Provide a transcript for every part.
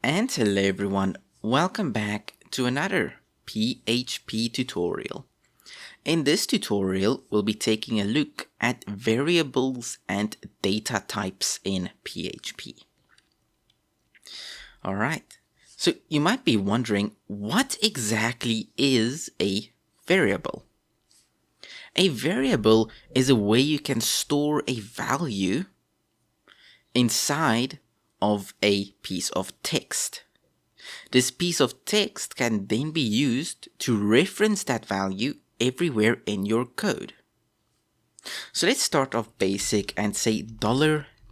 And hello everyone, welcome back to another PHP tutorial. In this tutorial, we'll be taking a look at variables and data types in PHP. Alright, so you might be wondering, what exactly is a variable? A variable is a way you can store a value inside of a piece of text. This piece of text can then be used to reference that value everywhere in your code. So let's start off basic and say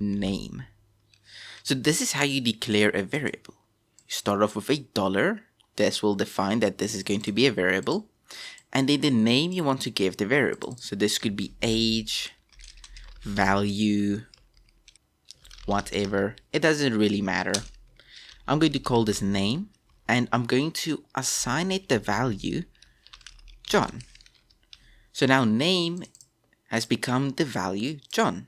$name. So this is how you declare a variable. You start off with a dollar. This will define that this is going to be a variable. And then the name you want to give the variable. So this could be age, value, whatever. It doesn't really matter. I'm going to call this name, and I'm going to assign it the value John. So now name has become the value John.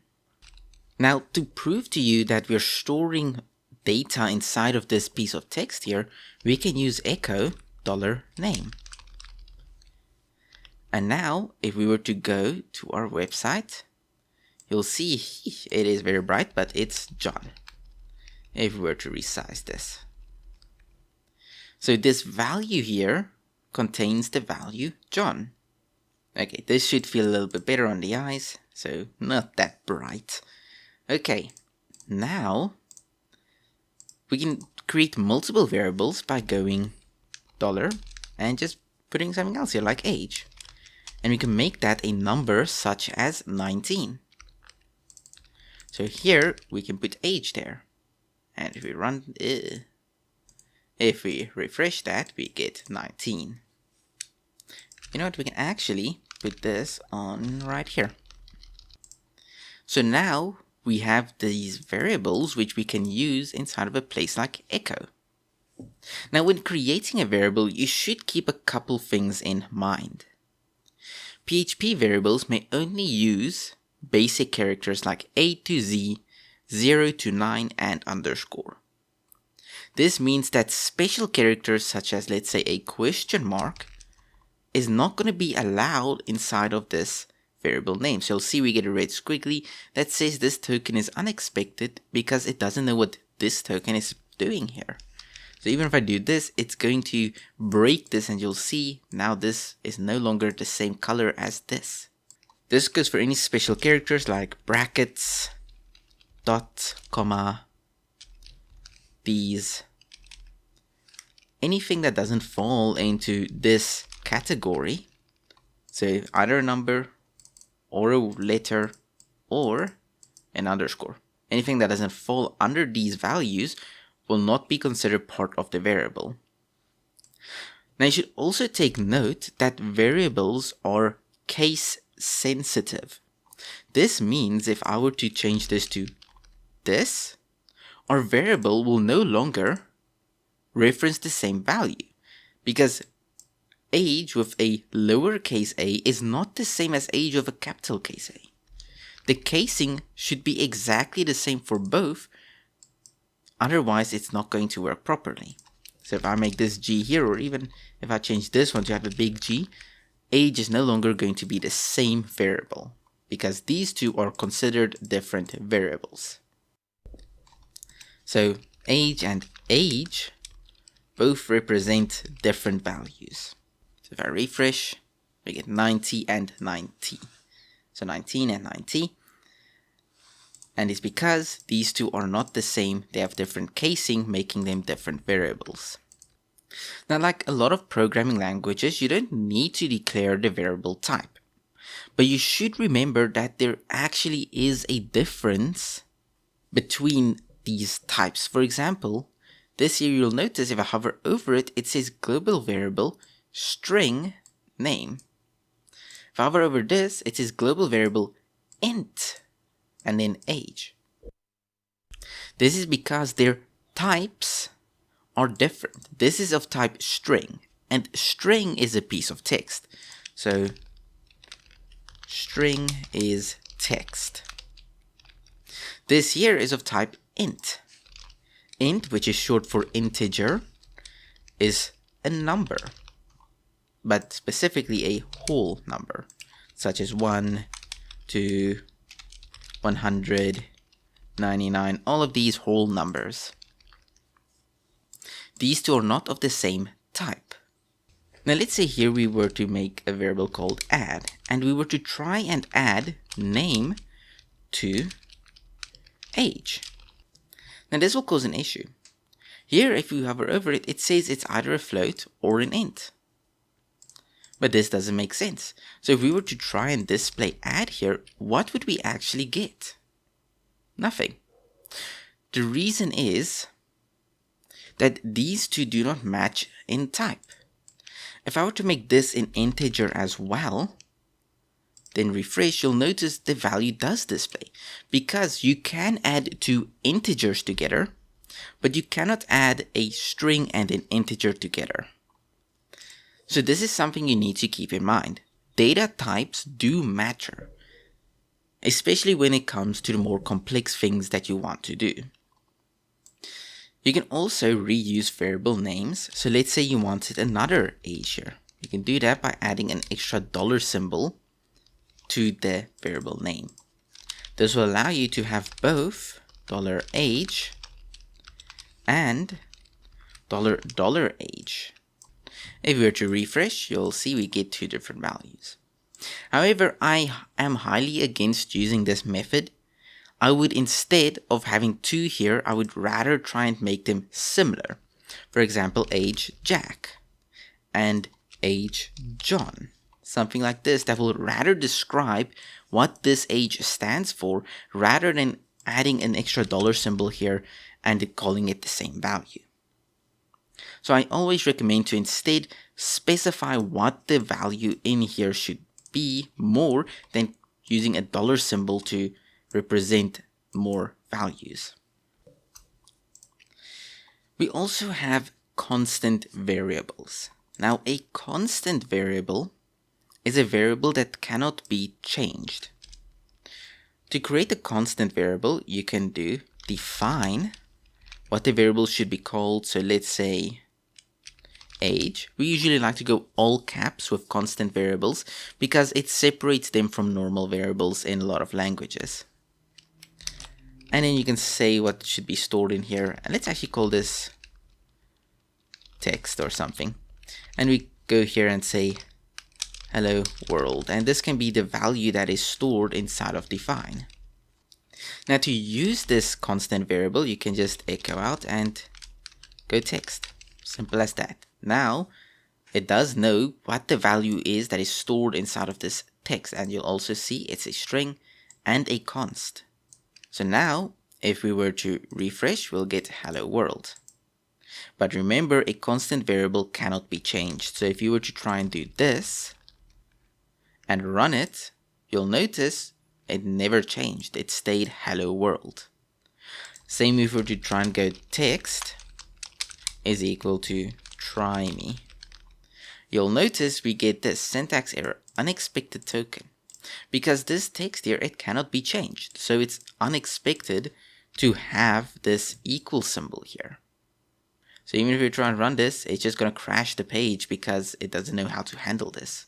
Now to prove to you that we're storing data inside of this piece of text here, we can use echo $name. And now if we were to go to our website, you'll see it is very bright, but it's John. If we were to resize this. So this value here contains the value John. Okay, this should feel a little bit better on the eyes, so not that bright. Okay, now we can create multiple variables by going $ and just putting something else here like age. And we can make that a number such as 19. So here we can put age there. And if we run, if we refresh that, we get 19. You know what, we can actually put this on right here. So now we have these variables which we can use inside of a place like echo. Now when creating a variable, you should keep a couple things in mind. PHP variables may only use basic characters like A to Z, 0 to 9, and underscore. This means that special characters such as, let's say, a question mark is not going to be allowed inside of this variable name. So you'll see we get a red squiggly that says this token is unexpected because it doesn't know what this token is doing here. So even if I do this, it's going to break this, and you'll see now this is no longer the same color as this. This goes for any special characters like brackets, dot, comma, these. Anything that doesn't fall into this category, so either a number or a letter or an underscore. Anything that doesn't fall under these values will not be considered part of the variable. Now you should also take note that variables are case sensitive. This means if I were to change this to this, our variable will no longer reference the same value, because age with a lowercase a is not the same as age with a capital case A. The casing should be exactly the same for both, otherwise it's not going to work properly. So if I make this G here, or even if I change this one to have a big G, age is no longer going to be the same variable, because these two are considered different variables. So age and age both represent different values. So if I refresh, we get 90 and 90. So 19 and 90. And it's because these two are not the same, they have different casing, making them different variables. Now, like a lot of programming languages, you don't need to declare the variable type. But you should remember that there actually is a difference between these types. For example, this here you'll notice if I hover over it, it says global variable string name. If I hover over this, it says global variable int and then age. This is because their types are different. This is of type string, and string is a piece of text. So string is text. This here is of type int. Int, which is short for integer, is a number, but specifically a whole number, such as 1, 2, 100, 99, all of these whole numbers. These two are not of the same type. Now let's say here we were to make a variable called add, and we were to try and add name to age. Now this will cause an issue. Here, if you hover over it, it says it's either a float or an int. But this doesn't make sense. So if we were to try and display add here, what would we actually get? Nothing. The reason is that these two do not match in type. If I were to make this an integer as well, then refresh, you'll notice the value does display, because you can add two integers together, but you cannot add a string and an integer together. So this is something you need to keep in mind. Data types do matter, especially when it comes to the more complex things that you want to do. You can also reuse variable names. So let's say you wanted another age here. You can do that by adding an extra dollar symbol to the variable name. This will allow you to have both $age and $age. If we were to refresh, you'll see we get two different values. However, I am highly against using this method. I would, instead of having two here, I would rather try and make them similar. For example, age Jack and age John. Something like this that will rather describe what this age stands for, rather than adding an extra dollar symbol here and calling it the same value. So I always recommend to instead specify what the value in here should be, more than using a dollar symbol to represent more values. We also have constant variables. Now, a constant variable is a variable that cannot be changed. To create a constant variable, you can do define what the variable should be called. So let's say age. We usually like to go all caps with constant variables because it separates them from normal variables in a lot of languages. And then you can say what should be stored in here. And let's actually call this text or something. And we go here and say hello world. And this can be the value that is stored inside of define. Now to use this constant variable, you can just echo out and go text. Simple as that. Now it does know what the value is that is stored inside of this text. And you'll also see it's a string and a const. So now if we were to refresh, we'll get hello world. But remember, a constant variable cannot be changed. So if you were to try and do this and run it, you'll notice it never changed. It stayed hello world. Same if we were to try and go text is equal to try me. You'll notice we get this syntax error, unexpected token. Because this text here, it cannot be changed. So it's unexpected to have this equal symbol here. So even if we try and run this, it's just going to crash the page because it doesn't know how to handle this.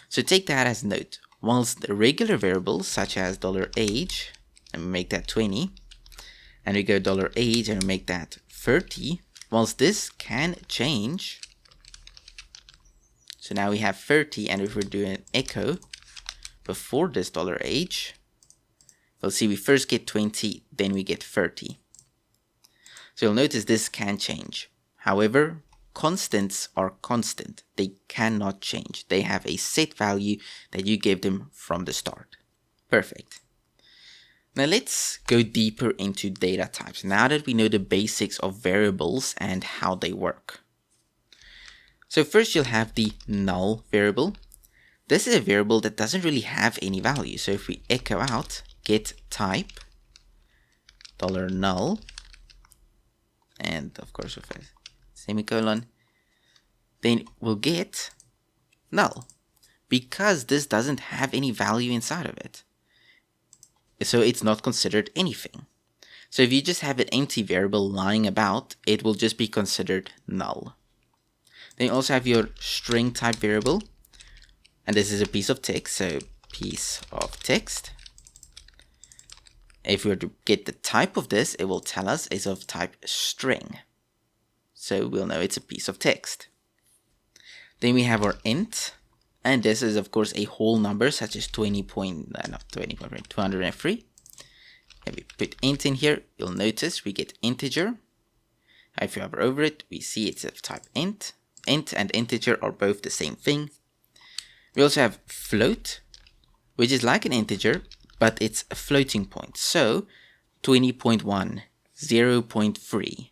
So take that as note. Whilst the regular variables such as $age, and we make that 20, and we go $age and we make that 30, whilst this can change. So now we have 30, and if we're doing an echo before this $age, you'll see we first get 20, then we get 30. So you'll notice this can change. However, constants are constant. They cannot change. They have a set value that you gave them from the start. Perfect. Now let's go deeper into data types, now that we know the basics of variables and how they work. So first you'll have the null variable. This is a variable that doesn't really have any value. So if we echo out get type $null, and of course with a semicolon, then we'll get null because this doesn't have any value inside of it. So it's not considered anything. So if you just have an empty variable lying about, it will just be considered null. Then you also have your string type variable, and this is a piece of text, so piece of text. If we were to get the type of this, it will tell us it's of type string. So we'll know it's a piece of text. Then we have our int, and this is of course a whole number such as 203. If we put int in here, you'll notice we get integer. If you hover over it, we see it's of type int. Int and integer are both the same thing. We also have float, which is like an integer, but it's a floating point. So 20.1, 0.3,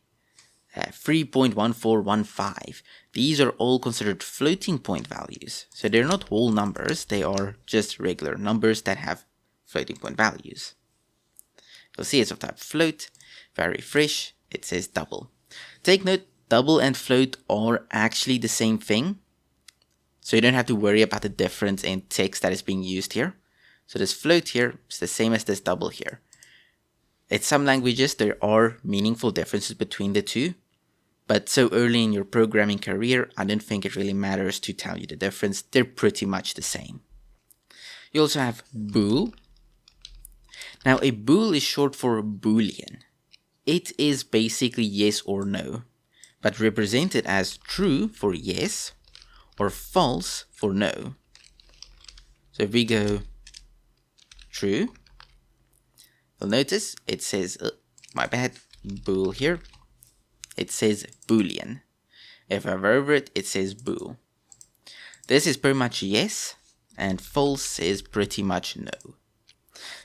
3.1415. These are all considered floating point values. So they're not whole numbers, they are just regular numbers that have floating point values. You'll see it's of type float. If I refresh, it says double. Take note, double and float are actually the same thing. So you don't have to worry about the difference in text that is being used here. So this float here is the same as this double here. In some languages, there are meaningful differences between the two. But so early in your programming career, I don't think it really matters to tell you the difference. They're pretty much the same. You also have bool. Now a bool is short for boolean. It is basically yes or no, but represented as true for yes or false for no. So if we go true, you'll notice it says, my bad, bool here. It says boolean. If I hover over it, it says bool. This is pretty much yes, and false is pretty much no.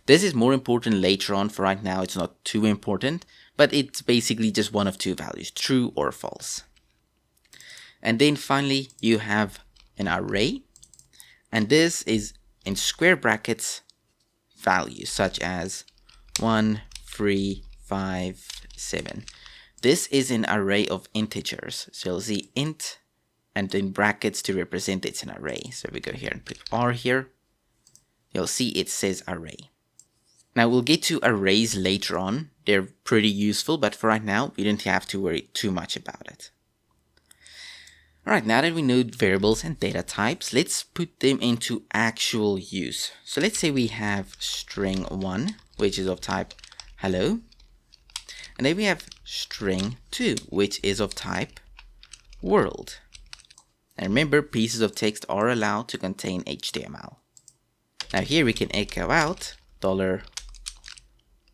This is more important later on. For right now, it's not too important, but it's basically just one of two values, true or false. And then finally, you have an array, and this is in square brackets values such as 1, 3, 5, 7. This is an array of integers. So you'll see int and then brackets to represent it's an array. So if we go here and put R here, you'll see it says array. Now we'll get to arrays later on. They're pretty useful, but for right now, we don't have to worry too much about it. Alright, now that we know variables and data types, let's put them into actual use. So let's say we have string 1, which is of type hello. And then we have string 2, which is of type world. And remember, pieces of text are allowed to contain HTML. Now here we can echo out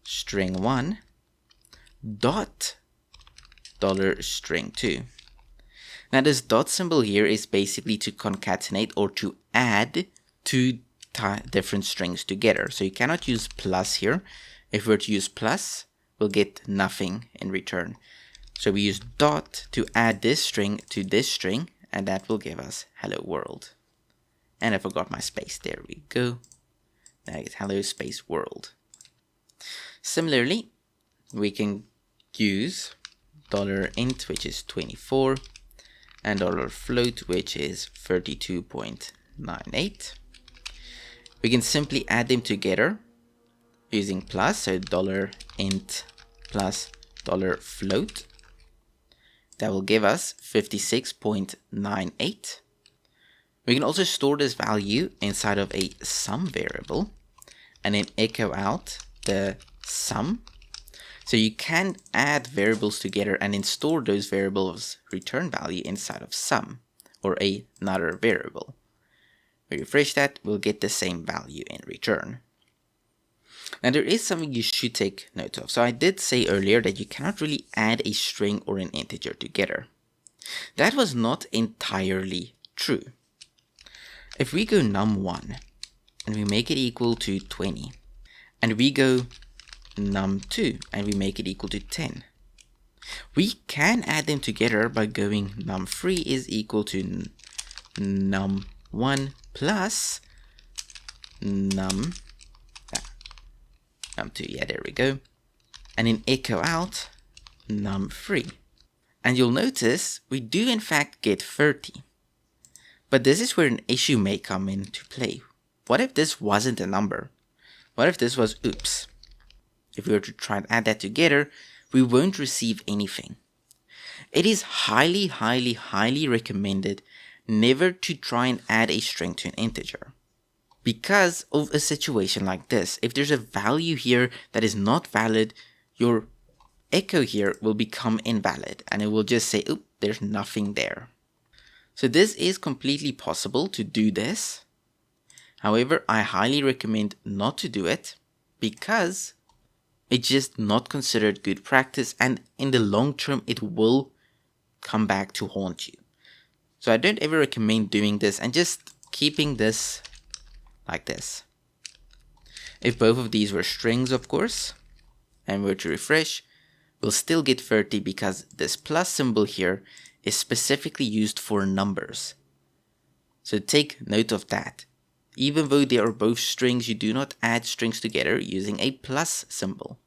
$string1 dot $string2. Now this dot symbol here is basically to concatenate or to add two different strings together. So you cannot use plus here. If we were to use plus, we'll get nothing in return. So we use dot to add this string to this string, and that will give us hello world. And I forgot my space. There we go. Now I get hello space world. Similarly, we can use $int, which is 24, and $float, which is 32.98. We can simply add them together using plus, so $int plus $float. That will give us 56.98. We can also store this value inside of a sum variable and then echo out the sum. So you can add variables together and then store those variables' return value inside of sum or another variable. We refresh that, we'll get the same value in return. Now there is something you should take note of. So I did say earlier that you cannot really add a string or an integer together. That was not entirely true. If we go num1 and we make it equal to 20, and we go num2 and we make it equal to 10, we can add them together by going num3 is equal to num1 plus num2, yeah, there we go, and then echo out num3. And you'll notice we do in fact get 30. But this is where an issue may come into play. What if this wasn't a number? What if this was oops? if we were to try and add that together, we won't receive anything. It is highly, highly, highly recommended never to try and add a string to an integer. Because of a situation like this, if there's a value here that is not valid, your echo here will become invalid and it will just say, oop, there's nothing there. So this is completely possible to do this. However, I highly recommend not to do it because it's just not considered good practice, and in the long term it will come back to haunt you. So I don't ever recommend doing this and just keeping this like this. If both of these were strings, of course, and were to refresh, we'll still get 30 because this plus symbol here is specifically used for numbers. So take note of that. Even though they are both strings, you do not add strings together using a plus symbol.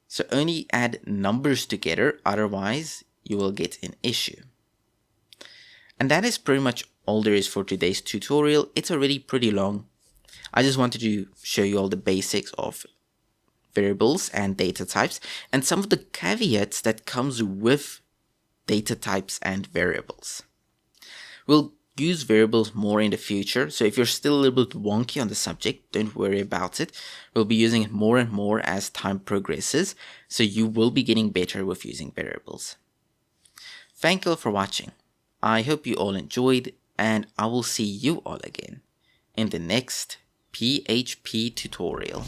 So only add numbers together, otherwise you will get an issue. And that is pretty much all there is for today's tutorial. It's already pretty long. I just wanted to show you all the basics of variables and data types and some of the caveats that comes with data types and variables. We'll use variables more in the future, so if you're still a little bit wonky on the subject, don't worry about it. We'll be using it more and more as time progresses, so you will be getting better with using variables. Thank you all for watching. I hope you all enjoyed, and I will see you all again in the next PHP tutorial.